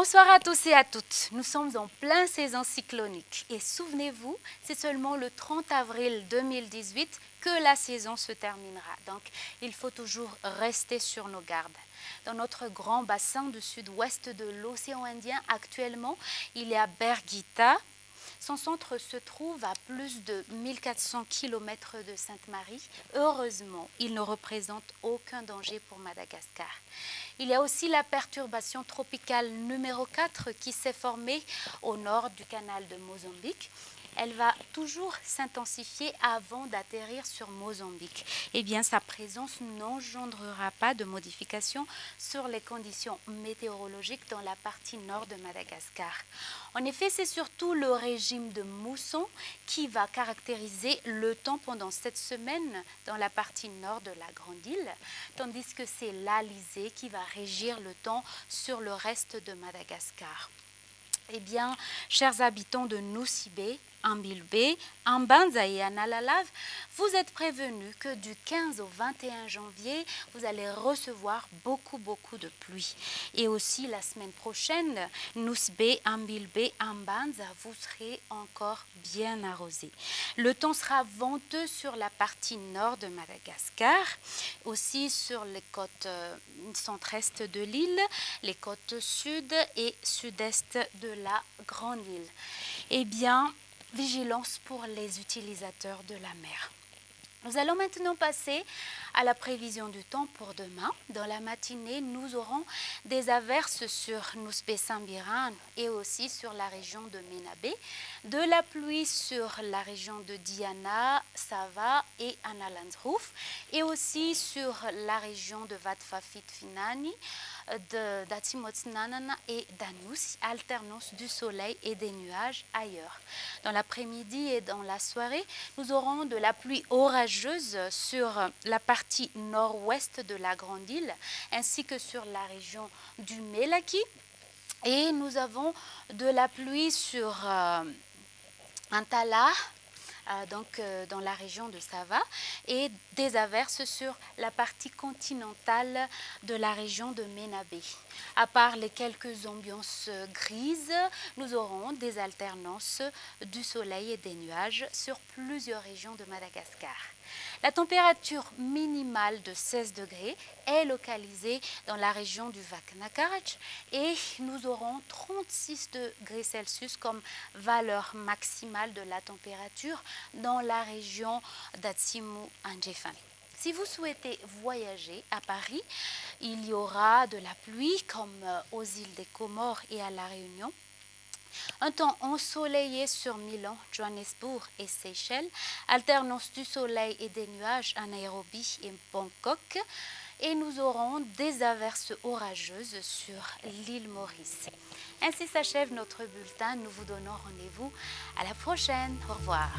Bonsoir à tous et à toutes. Nous sommes en plein saison cyclonique et souvenez-vous, c'est seulement le 30 avril 2018 que la saison se terminera. Donc, il faut toujours rester sur nos gardes. Dans notre grand bassin du sud-ouest de l'océan Indien, actuellement, il y a Bergita. Son centre se trouve à plus de 1400 km de Sainte-Marie. Heureusement, il ne représente aucun danger pour Madagascar. Il y a aussi la perturbation tropicale numéro 4 qui s'est formée au nord du canal de Mozambique. Elle va toujours s'intensifier avant d'atterrir sur Mozambique. Eh bien, sa présence n'engendrera pas de modification sur les conditions météorologiques dans la partie nord de Madagascar. En effet, c'est surtout le régime de mousson qui va caractériser le temps pendant cette semaine dans la partie nord de la Grande Île, tandis que c'est l'alizé qui va régir le temps sur le reste de Madagascar. Eh bien, chers habitants de Nosy-Be, Ambilbe, Ambanza et Analalave, vous êtes prévenus que du 15 au 21 janvier, vous allez recevoir beaucoup de pluie. Et aussi la semaine prochaine, Nosy-Be, Ambilbe, Ambanza, vous serez encore bien arrosés. Le temps sera venteux sur la partie nord de Madagascar, aussi sur les côtes centre-est de l'île, les côtes sud et sud-est de la Grande Île. Eh bien, vigilance pour les utilisateurs de la mer. Nous allons maintenant passer à la prévision du temps pour demain. Dans la matinée, nous aurons des averses sur Nosy-Be-Sambiran et aussi sur la région de Menabe, de la pluie sur la région de Diana, Sava et Analandsroof et aussi sur la région de Vatfafit-Finani, de Datimotsnanana et d'Anous, alternance du soleil et des nuages ailleurs. Dans l'après-midi et dans la soirée, nous aurons de la pluie orageuse sur la partie nord-ouest de la Grande Île, ainsi que sur la région du Melaky. Et nous avons de la pluie sur Antala, dans la région de Sava, et des averses sur la partie continentale de la région de Menabe. À part les quelques ambiances grises, nous aurons des alternances du soleil et des nuages sur plusieurs régions de Madagascar. La température minimale de 16 degrés est localisée dans la région du Vaknakarach et nous aurons 36 degrés Celsius comme valeur maximale de la température dans la région d'Atsimu-Andjefan. Si vous souhaitez voyager à Paris, il y aura de la pluie comme aux îles des Comores et à La Réunion. Un temps ensoleillé sur Milan, Johannesburg et Seychelles, alternance du soleil et des nuages à Nairobi et Bangkok. Et nous aurons des averses orageuses sur l'île Maurice. Ainsi s'achève notre bulletin. Nous vous donnons rendez-vous à la prochaine. Au revoir.